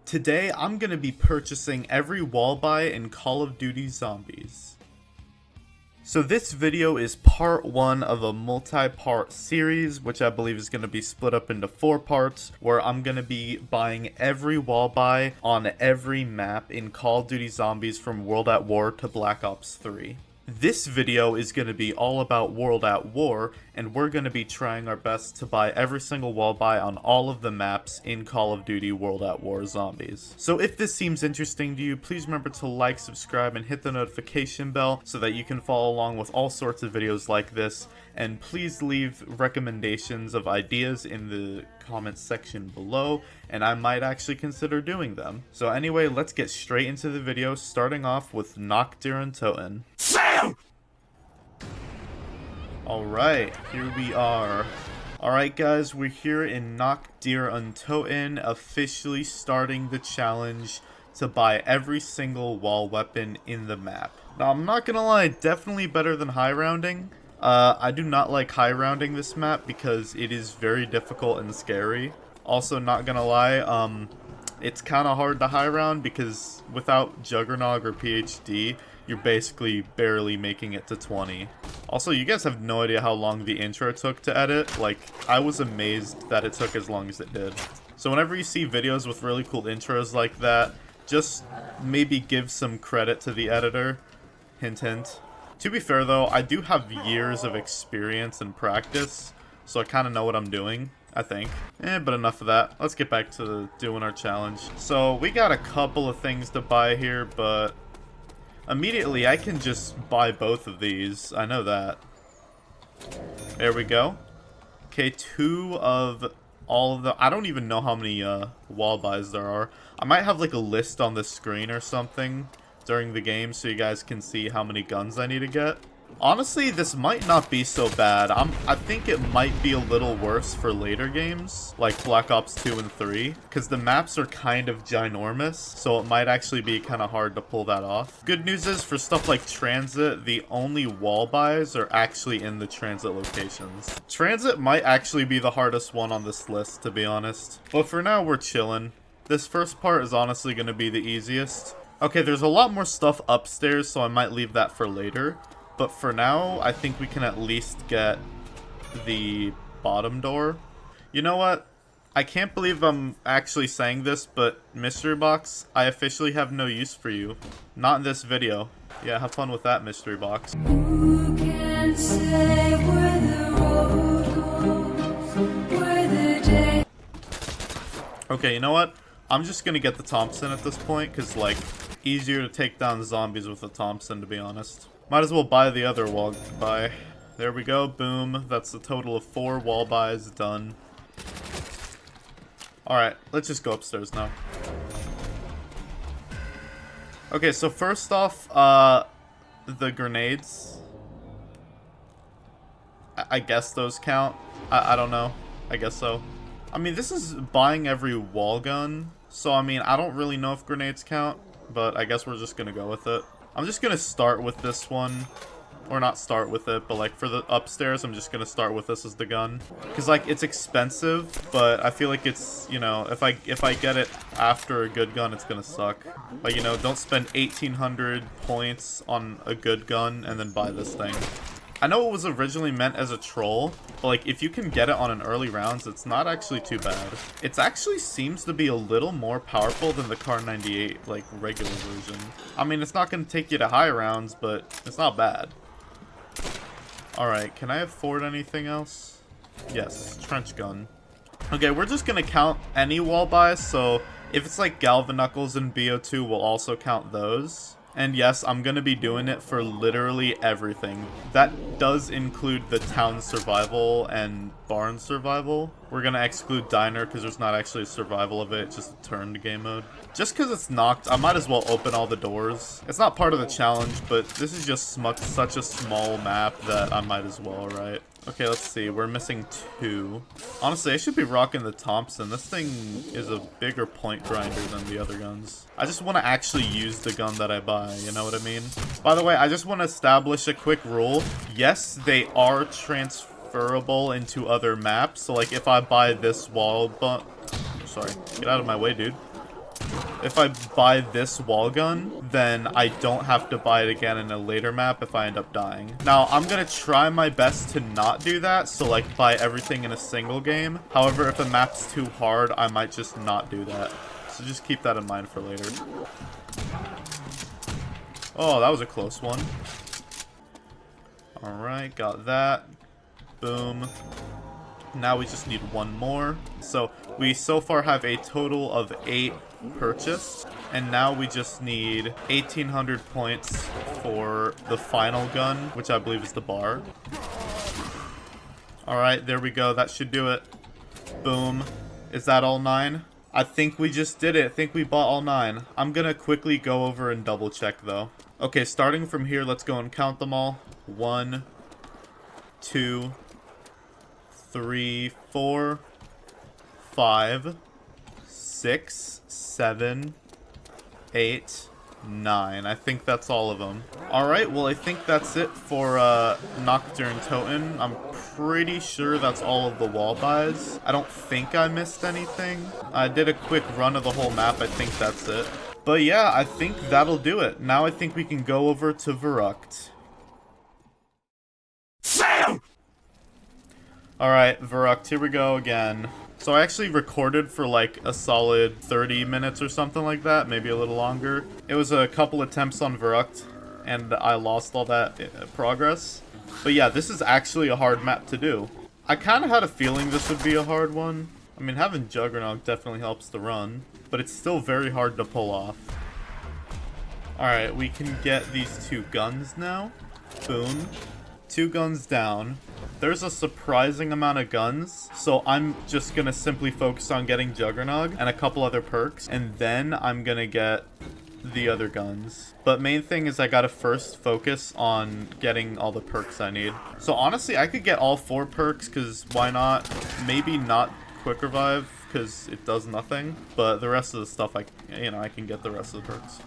Today, I'm going to be purchasing every wall buy in Call of Duty Zombies. So this video is part 1 of a multi-part series, which I believe is going to be split up into 4 parts, where I'm going to be buying every wall buy on every map in Call of Duty Zombies from World at War to Black Ops 3. This video is going to be all about World at War, and we're going to be trying our best to buy every single wall buy on all of the maps in Call of Duty World at War Zombies. So if this seems interesting to you, please remember to like, subscribe, and hit the notification bell so that you can follow along with all sorts of videos like this, and please leave recommendations of ideas in the comments section below, and I might actually consider doing them. So anyway, let's get straight into the video, starting off with Cod Zombies. Alright, here we are. Alright guys, we're here in Cod Zombies, officially starting the challenge to buy every single wall weapon in the map. Now I'm not gonna lie, definitely better than high rounding. I do not like high rounding this map because it is very difficult and scary. Also, not gonna lie, it's kind of hard to high round because without Juggernog or PhD, you're basically barely making it to 20. Also, you guys have no idea how long the intro took to edit. Like, I was amazed that it took as long as it did. So whenever you see videos with really cool intros like that, just maybe give some credit to the editor. Hint, hint. To be fair though, I do have years of experience and practice, so I kind of know what I'm doing, I think. But enough of that. Let's get back to doing our challenge. So we got a couple of things to buy here, but immediately I can just buy both of these. I know that. There we go. Okay, 2 of all of the... I don't even know how many wall buys there are. I might have like a list on the screen or something during the game so you guys can see how many guns I need to get. Honestly, this might not be so bad. I think it might be a little worse for later games, like Black Ops 2 and 3, because the maps are kind of ginormous, so it might actually be kind of hard to pull that off. Good news is, for stuff like Transit, the only wall buys are actually in the Transit locations. Transit might actually be the hardest one on this list, to be honest. But for now, we're chilling. This first part is honestly going to be the easiest. Okay, there's a lot more stuff upstairs, so I might leave that for later. But for now, I think we can at least get the bottom door. You know what? I can't believe I'm actually saying this, but Mystery Box, I officially have no use for you. Not in this video. Yeah, have fun with that, Mystery Box. Who can say where the road goes, where the day... Okay, you know what? I'm just gonna get the Thompson at this point, because, like, easier to take down zombies with a Thompson, to be honest. Might as well buy the other wall buy. There we go, boom. That's a total of 4 wall buys done. Alright, let's just go upstairs now. Okay, so first off, the grenades. I guess those count. I don't know. I guess so. I mean, this is buying every wall gun, so I mean, I don't really know if grenades count, but I guess we're just gonna go with it. I'm just gonna start with this one, or not start with it, but like for the upstairs, I'm just gonna start with this as the gun, because like it's expensive, but I feel like it's, you know, if I get it after a good gun, it's gonna suck. Like, you know, don't spend 1,800 points on a good gun and then buy this thing. I know it was originally meant as a troll, but like if you can get it on an early rounds, it's not actually too bad. It actually seems to be a little more powerful than the Kar 98, like regular version. I mean, it's not going to take you to high rounds, but it's not bad. Alright, can I afford anything else? Yes, trench gun. Okay, we're just going to count any wall buys, so if it's like Galvanuckles and BO2, we'll also count those. And yes, I'm going to be doing it for literally everything. That does include the town survival and barn survival. We're going to exclude diner because there's not actually a survival of it, it's just a turned game mode. Just because it's knocked, I might as well open all the doors. It's not part of the challenge, but this is just such a small map that I might as well, right? Okay, let's see. We're missing 2. Honestly, I should be rocking the Thompson. This thing is a bigger point grinder than the other guns. I just want to actually use the gun that I buy, you know what I mean? By the way, I just want to establish a quick rule. Yes, they are transferable into other maps. So, like, if I buy this wall... Sorry, get out of my way, dude. if I buy this wall gun, then I don't have to buy it again in a later map if I end up dying. Now, I'm gonna try my best to not do that, so like buy everything in a single game. However, if a map's too hard, I might just not do that. So just keep that in mind for later. Oh, that was a close one. Alright, got that. Boom. Now we just need one more. So we so far have a total of 8 purchased. And now we just need 1,800 points for the final gun, which I believe is the bar. Alright, there we go. That should do it. Boom. Is that all 9? I think we just did it. I think we bought all 9. I'm gonna quickly go over and double check though. Okay, starting from here, let's go and count them all. 1, 2, 3, 4, 5, 6, 7, 8, 9. I think that's all of them. Alright, well I think that's it for Nocturne Toten. I'm pretty sure that's all of the wall buys. I don't think I missed anything. I did a quick run of the whole map. I think that's it. But yeah, I think that'll do it. Now I think we can go over to Verrucht. Alright, Verrucht, here we go again. So I actually recorded for like a solid 30 minutes or something like that, maybe a little longer. It was a couple attempts on Verrucht, and I lost all that progress. But yeah, this is actually a hard map to do. I kind of had a feeling this would be a hard one. I mean, having Juggernaut definitely helps the run, but it's still very hard to pull off. Alright, we can get these 2 guns now. Boom. 2 guns down. There's a surprising amount of guns, so I'm just gonna simply focus on getting Juggernog and a couple other perks, and then I'm gonna get the other guns. But main thing is I gotta first focus on getting all the perks I need. So honestly, I could get all 4 perks, because why not? Maybe not Quick Revive, because it does nothing, but the rest of the stuff, I can get the rest of the perks.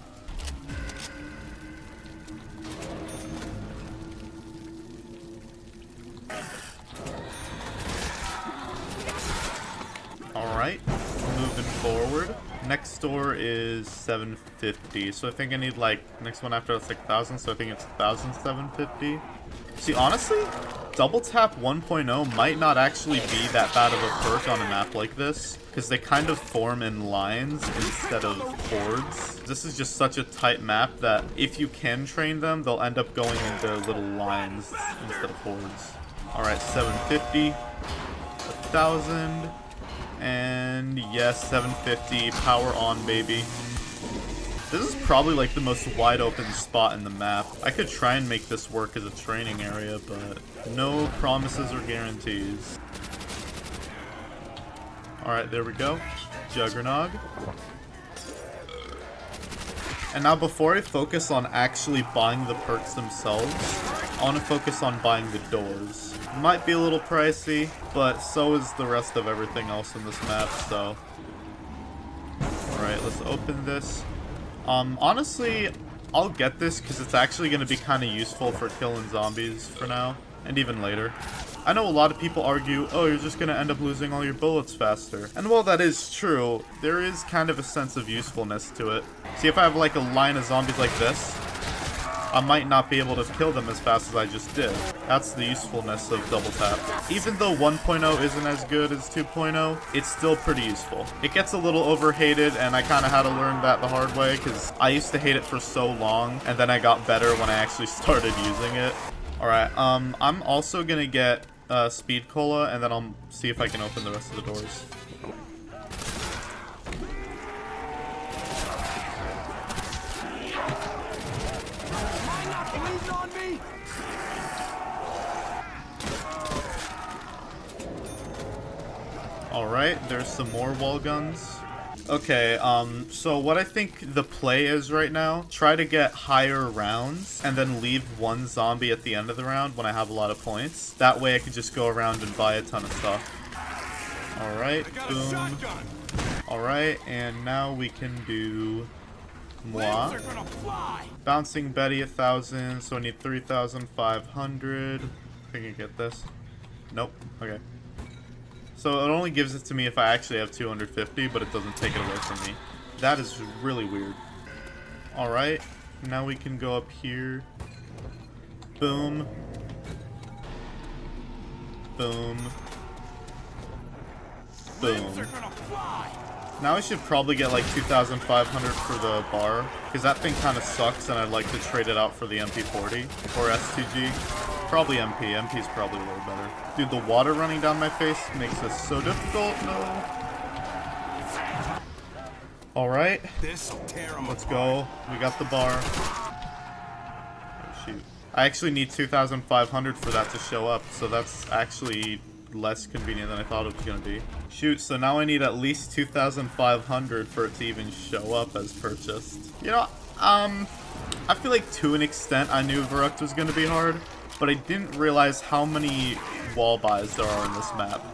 Alright, moving forward. Next door is 750, so I think I need like, next one after that's like 1,000, so I think it's 1,750. See, honestly, Double Tap 1.0 might not actually be that bad of a perk on a map like this, because they kind of form in lines instead of hordes. This is just such a tight map that if you can train them, they'll end up going into little lines instead of hordes. Alright, 750, 1,000. And yes, 750, power on, baby. This is probably like the most wide open spot in the map. I could try and make this work as a training area, but no promises or guarantees. Alright, there we go. Juggernog. And now before I focus on actually buying the perks themselves, I want to focus on buying the doors. Might be a little pricey, but so is the rest of everything else in this map, so. Alright, let's open this. Honestly, I'll get this because it's actually going to be kind of useful for killing zombies for now, and even later. I know a lot of people argue, oh, you're just going to end up losing all your bullets faster. And while that is true, there is kind of a sense of usefulness to it. See, if I have like a line of zombies like this, I might not be able to kill them as fast as I just did. That's the usefulness of Double Tap. Even though 1.0 isn't as good as 2.0, it's still pretty useful. It gets a little overhated, and I kind of had to learn that the hard way, because I used to hate it for so long, and then I got better when I actually started using it. Alright, I'm also gonna get Speed Cola, and then I'll see if I can open the rest of the doors. Alright, there's some more wall guns. Okay, so what I think the play is right now, try to get higher rounds, and then leave one zombie at the end of the round when I have a lot of points. That way I could just go around and buy a ton of stuff. Alright, boom. Alright, and now we can do Moi. Bouncing Betty 1,000, so I need 3,500. I think I get this. Nope, okay. So it only gives it to me if I actually have 250, but it doesn't take it away from me. That is really weird. Alright, now we can go up here. Boom. Boom. Boom. Now I should probably get like 2,500 for the bar, because that thing kind of sucks and I'd like to trade it out for the MP40 or S2G. Probably MP. MP's probably a little better. Dude, the water running down my face makes this so difficult. No. Alright. Let's go. We got the bar. Oh, shoot. I actually need 2,500 for that to show up, so that's actually less convenient than I thought it was going to be. Shoot, so now I need at least 2,500 for it to even show up as purchased. You know, I feel like to an extent I knew Verruct was going to be hard, but I didn't realize how many wall buys there are in this map.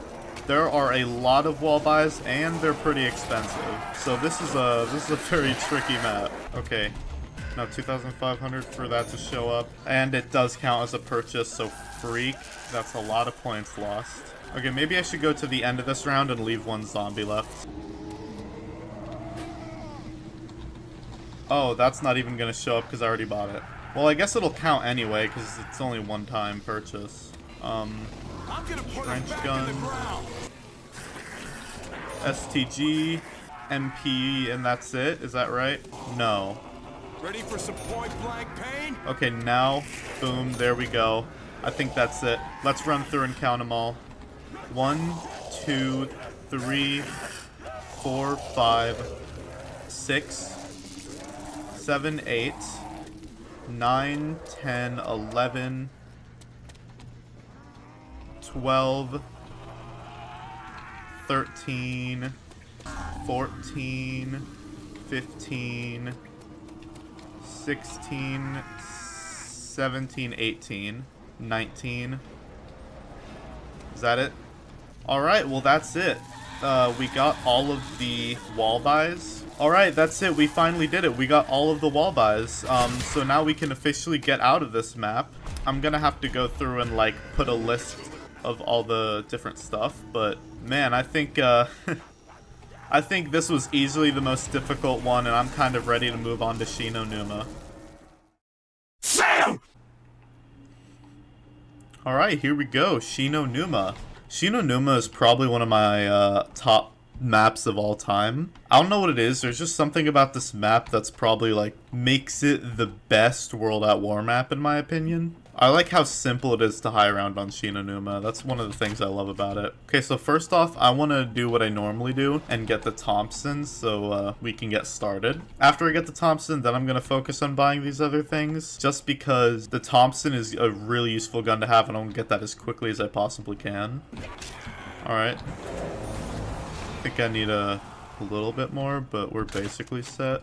There are a lot of wall buys, and they're pretty expensive. So this is a very tricky map. Okay, now 2,500 for that to show up, and it does count as a purchase. So freak, that's a lot of points lost. Okay, maybe I should go to the end of this round and leave one zombie left. Oh, that's not even gonna show up because I already bought it. Well, I guess it'll count anyway because it's only one-time purchase. Trench gun, STG, MP, and that's it? Is that right? No. Ready for some point-blank pain? Okay, now, boom, there we go. I think that's it. Let's run through and count them all. 1, 2, 3, 4, 5, 6, 7, 8, 9, 10, 11, 12, 13, 14, 15, 16, 17, 18, 19. Is that it? Alright, well that's it. We got all of the wall buys. Alright, that's it. We finally did it. We got all of the wall buys. So now we can officially get out of this map. I'm gonna have to go through and like put a list of all the different stuff, but man, I think I think this was easily the most difficult one, and I'm kind of ready to move on to Shino Numa. Sam! Alright, here we go. Shino Numa. Shino Numa is probably one of my top maps of all time. I don't know what it is. There's just something about this map that's probably like makes it the best World at War map in my opinion. I like how simple it is to high round on Shino Numa. That's one of the things I love about it. Okay, so first off, I want to do what I normally do and get the Thompson so we can get started. After I get the Thompson, then I'm going to focus on buying these other things just because the Thompson is a really useful gun to have and I want to get that as quickly as I possibly can. Alright. I think I need a little bit more, but we're basically set.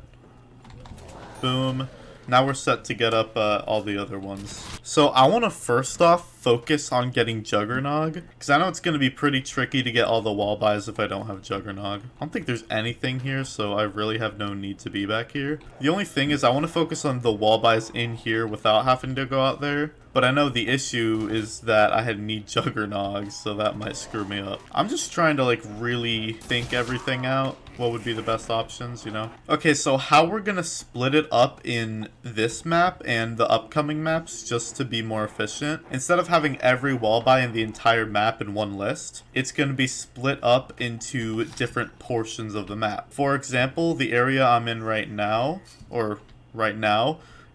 Boom. Now we're set to get up all the other ones. So I want to first off focus on getting Juggernog, because I know it's going to be pretty tricky to get all the wall buys if I don't have Juggernog. I don't think there's anything here, so I really have no need to be back here. The only thing is I want to focus on the wall buys in here without having to go out there. But I know the issue is that I need Juggernog, so that might screw me up. I'm just trying to like really think everything out. What would be the best options, you know? Okay, so how we're gonna split it up in this map and the upcoming maps just to be more efficient. Instead of having every wall buy in the entire map in one list, it's gonna be split up into different portions of the map. For example, the area I'm in right now,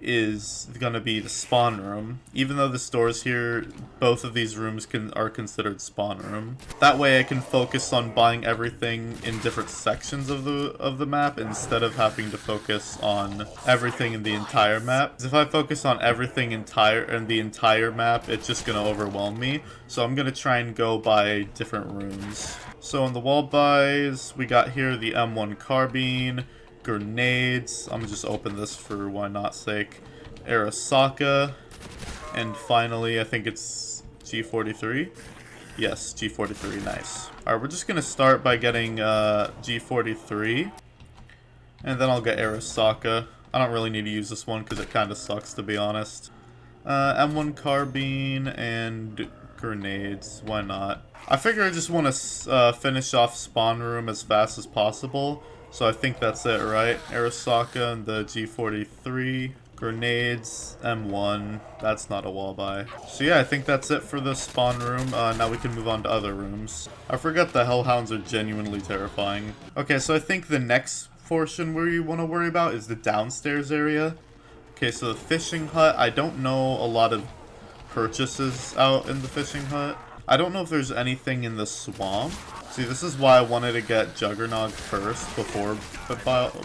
is gonna be the spawn room. Even though the stores here, both of these rooms are considered spawn room. That way I can focus on buying everything in different sections of the map instead of having to focus on everything in the entire map. 'Cause if I focus on everything in the entire map, it's just gonna overwhelm me. So I'm gonna try and go by different rooms. So on the wall buys, we got here the M1 carbine, grenades. I'm gonna just open this for why not sake. Arasaka, and finally I think it's G43. Yes, G43. Nice. All right, we're just gonna start by getting G43, and then I'll get Arasaka. I don't really need to use this one because it kind of sucks, to be honest. M1 carbine and grenades. Why not? I figure I just want to finish off spawn room as fast as possible. So I think that's it, right? Arasaka and the G43. Grenades, M1. That's not a wall buy. So yeah, I think that's it for the spawn room. Now we can move on to other rooms. I forgot the Hellhounds are genuinely terrifying. Okay, so I think the next portion where you want to worry about is the downstairs area. Okay, so the fishing hut. I don't know a lot of purchases out in the fishing hut. I don't know if there's anything in the swamp. See, this is why I wanted to get Juggernog first before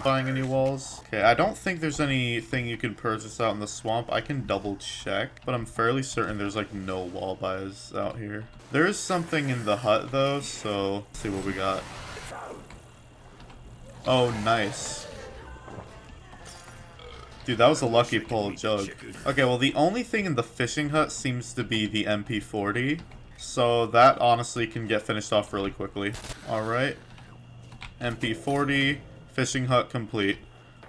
buying any walls. Okay, I don't think there's anything you can purchase out in the swamp. I can double check, but I'm fairly certain there's like no wall buys out here. There is something in the hut though, so let's see what we got. Oh, nice. Dude, that was a lucky pull, Jug. Okay, well the only thing in the fishing hut seems to be the MP40. So that honestly can get finished off really quickly. Alright. MP40. Fishing hut complete.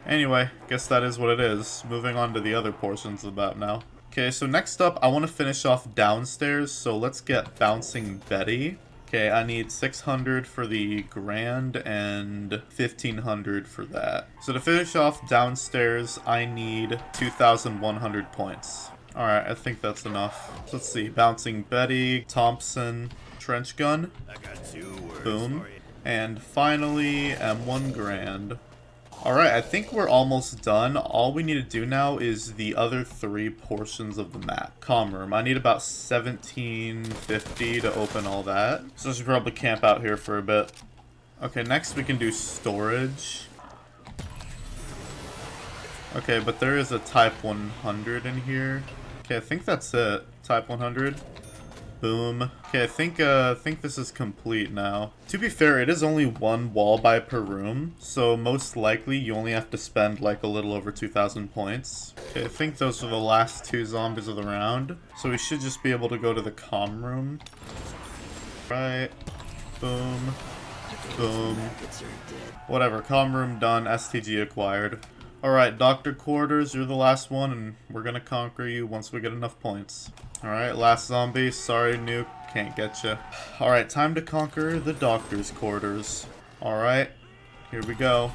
Anyway, guess that is what it is. Moving on to the other portions of the map now. Okay, so next up, I want to finish off downstairs. So let's get Bouncing Betty. Okay, I need 600 for the Grand and 1500 for that. So to finish off downstairs, I need 2,100 points. Alright, I think that's enough. So let's see. Bouncing Betty, Thompson, Trench Gun. Boom. And finally, M1 Grand. Alright, I think we're almost done. All we need to do now is the other 3 portions of the map. Comm room. I need about 1750 to open all that. So I should probably camp out here for a bit. Okay, next we can do storage. Okay, but there is a Type 100 in here. Okay, I think that's it. Type 100. Boom. Okay, I think this is complete now. To be fair, it is only 1 wall buy per room, so most likely you only have to spend like a little over 2,000 points. Okay, I think those are the last 2 zombies of the round, so we should just be able to go to the comm room. Right. Boom. Boom. Whatever, comm room done, STG acquired. Alright, Doctor Quarters, you're the last one, and we're gonna conquer you once we get enough points. Alright, last zombie. Sorry, Nuke. Can't get you. Alright, time to conquer the Doctor's Quarters. Alright, here we go.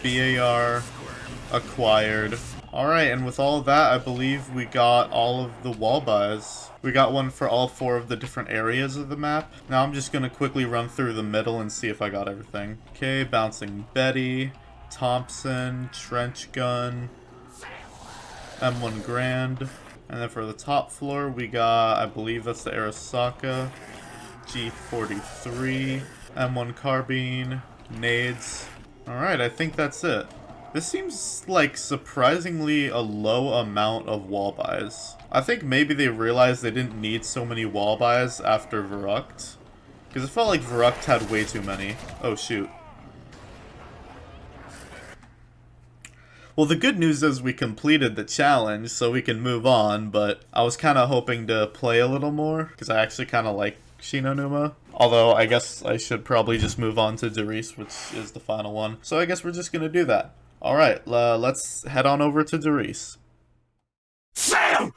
BAR acquired. Alright, and with all of that, I believe we got all of the wall buys. We got one for all 4 of the different areas of the map. Now I'm just gonna quickly run through the middle and see if I got everything. Okay, Bouncing Betty. Thompson, Trench Gun, M1 Grand, and then for the top floor we got, I believe that's the Arasaka, G43, M1 Carbine, Nades. Alright, I think that's it. This seems like surprisingly a low amount of wall buys. I think maybe they realized they didn't need so many wall buys after Verrucht, because it felt like Verrucht had way too many. Oh shoot. Well, the good news is we completed the challenge, so we can move on, but I was kind of hoping to play a little more, because I actually kind of like Shinonuma. Although, I guess I should probably just move on to Darice, which is the final one. So I guess we're just going to do that. Alright, let's head on over to Darice. Sam!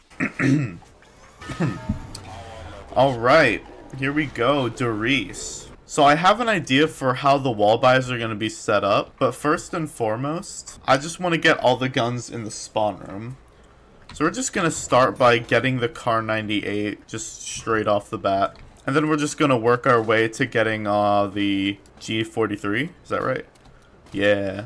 Alright, here we go, Darice. So I have an idea for how the wall buys are going to be set up, but first and foremost, I just want to get all the guns in the spawn room. So we're just going to start by getting the Car 98 just straight off the bat. And then we're just going to work our way to getting the G43. Is that right? Yeah.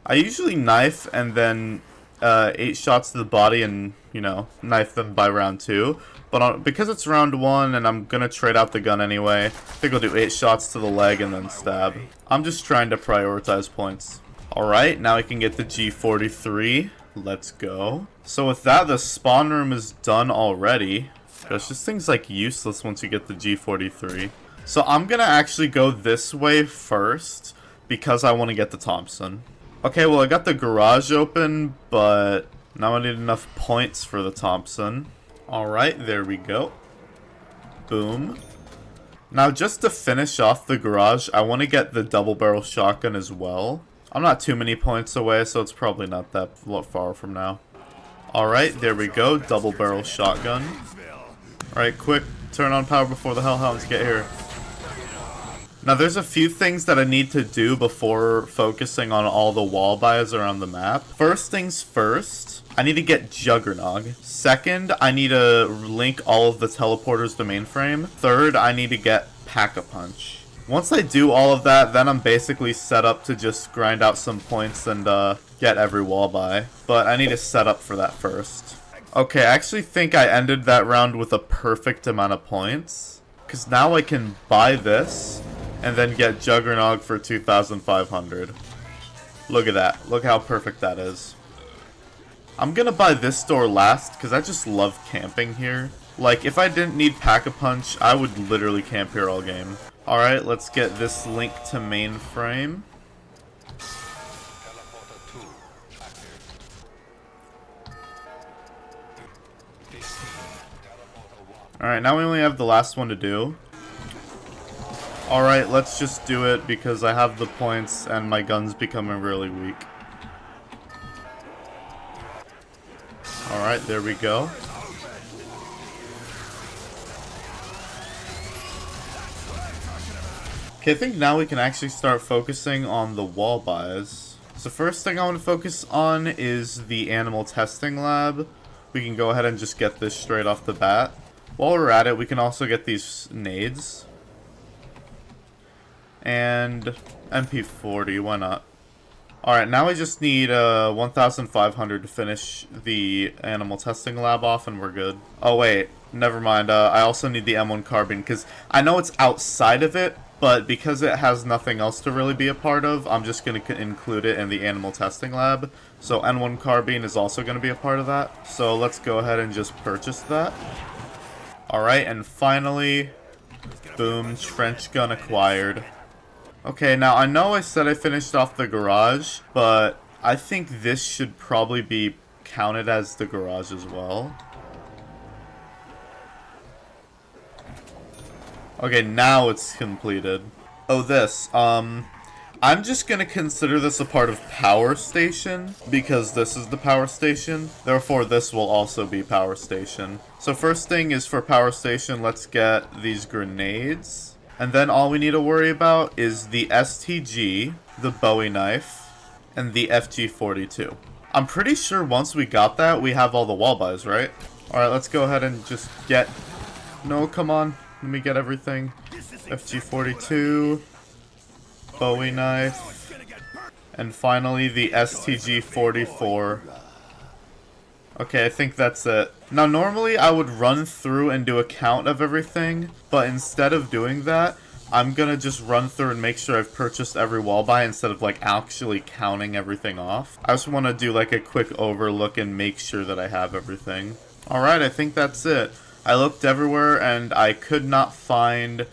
I usually knife and then 8 shots to the body and, you know, knife them by round 2. But because it's round 1 and I'm going to trade out the gun anyway, I think I'll do 8 shots to the leg and then stab. I'm just trying to prioritize points. Alright, now I can get the G43. Let's go. So with that, the spawn room is done already. Gosh, this thing's like useless once you get the G43. So I'm going to actually go this way first because I want to get the Thompson. Okay, well I got the garage open, but now I need enough points for the Thompson. Alright, there we go. Boom. Now just to finish off the garage, I want to get the double barrel shotgun as well. I'm not too many points away, so it's probably not that far from now. Alright, there we go, double barrel shotgun. Alright, quick, turn on power before the Hellhounds get here. Now there's a few things that I need to do before focusing on all the wall buys around the map. First things first, I need to get Juggernog. Second, I need to link all of the teleporters to mainframe. Third, I need to get Pack-a-Punch. Once I do all of that, then I'm basically set up to just grind out some points and get every wall buy. But I need to set up for that first. Okay, I actually think I ended that round with a perfect amount of points. Because now I can buy this and then get Juggernog for 2,500. Look at that. Look how perfect that is. I'm gonna buy this store last because I just love camping here. Like, if I didn't need Pack-a-Punch, I would literally camp here all game. Alright, let's get this link to mainframe. Alright, now we only have the last one to do. Alright, let's just do it because I have the points and my gun's becoming really weak. Alright, there we go. Okay, I think now we can actually start focusing on the wall buys. So first thing I want to focus on is the animal testing lab. We can go ahead and just get this straight off the bat. While we're at it, we can also get these nades. And MP40, why not? Alright, now we just need 1,500 to finish the animal testing lab off and we're good. Oh wait, never mind. I also need the M1 carbine because I know it's outside of it, but because it has nothing else to really be a part of, I'm just going to include it in the animal testing lab. So N1 carbine is also going to be a part of that. So let's go ahead and just purchase that. Alright, and finally, boom, trench gun acquired. Okay, now I know I said I finished off the garage, but I think this should probably be counted as the garage as well. Okay, now it's completed. Oh, this. I'm just gonna consider this a part of power station because this is the power station. Therefore, this will also be power station. So first thing is for power station, let's get these grenades. And then all we need to worry about is the STG, the Bowie knife, and the FG42. I'm pretty sure once we got that, we have all the wall buys, right? Alright, let's go ahead and just get... No, come on. Let me get everything. FG42, Bowie knife, and finally the STG44. Okay, I think that's it. Now normally I would run through and do a count of everything, but instead of doing that, I'm gonna just run through and make sure I've purchased every wall buy instead of like actually counting everything off. I just want to do like a quick overlook and make sure that I have everything. Alright, I think that's it. I looked everywhere and I could not find...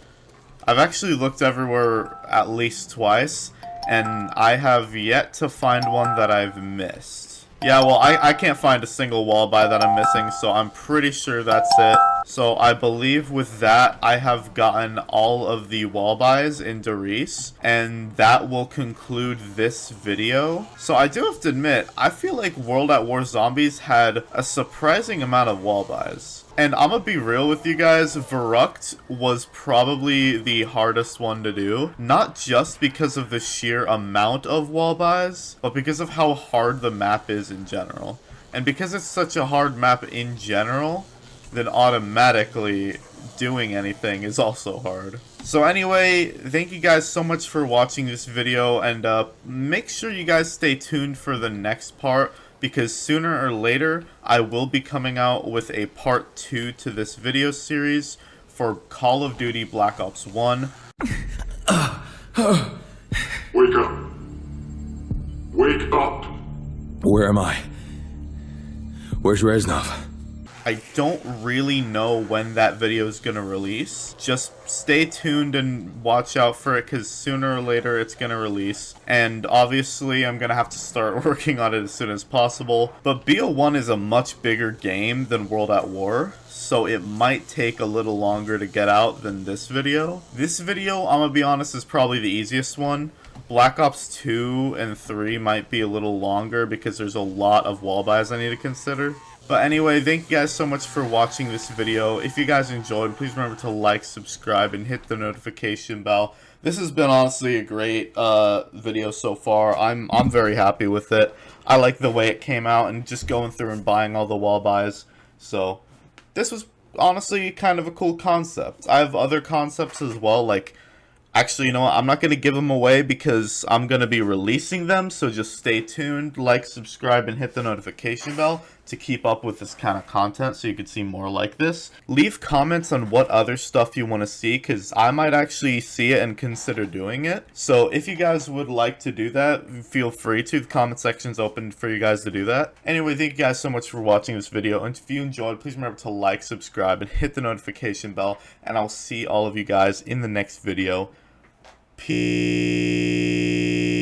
I've actually looked everywhere at least twice, and I have yet to find one that I've missed. Yeah, well, I can't find a single wall buy that I'm missing, so I'm pretty sure that's it. So I believe with that, I have gotten all of the wall buys in Doris, and that will conclude this video. So I do have to admit, I feel like World at War Zombies had a surprising amount of wall buys. And I'm gonna be real with you guys, Verrucht was probably the hardest one to do. Not just because of the sheer amount of wall buys, but because of how hard the map is in general. And because it's such a hard map in general, then automatically doing anything is also hard. So anyway, thank you guys so much for watching this video, and make sure you guys stay tuned for the next part, because sooner or later, I will be coming out with a part 2 to this video series for Call of Duty Black Ops 1. Wake up. Wake up. Where am I? Where's Reznov? I don't really know when that video is going to release. Just stay tuned and watch out for it, because sooner or later it's going to release. And obviously I'm going to have to start working on it as soon as possible. But BO1 is a much bigger game than World at War, so it might take a little longer to get out than this video. This video, I'm going to be honest, is probably the easiest one. Black Ops 2 and 3 might be a little longer because there's a lot of wall buys I need to consider. But anyway, thank you guys so much for watching this video. If you guys enjoyed, please remember to like, subscribe, and hit the notification bell This has been honestly a great video so far. I'm very happy with it. I like the way it came out and just going through and buying all the wall buys. So this was honestly kind of a cool concept. I have other concepts as well, like, actually, you know what, I'm not going to give them away because I'm going to be releasing them, so just stay tuned, like, subscribe, and hit the notification bell to keep up with this kind of content so you can see more like this. Leave comments on what other stuff you want to see, because I might actually see it and consider doing it. So if you guys would like to do that, feel free to. The comment section's open for you guys to do that. Anyway, thank you guys so much for watching this video, and if you enjoyed, please remember to like, subscribe, and hit the notification bell, and I'll see all of you guys in the next video. Peace.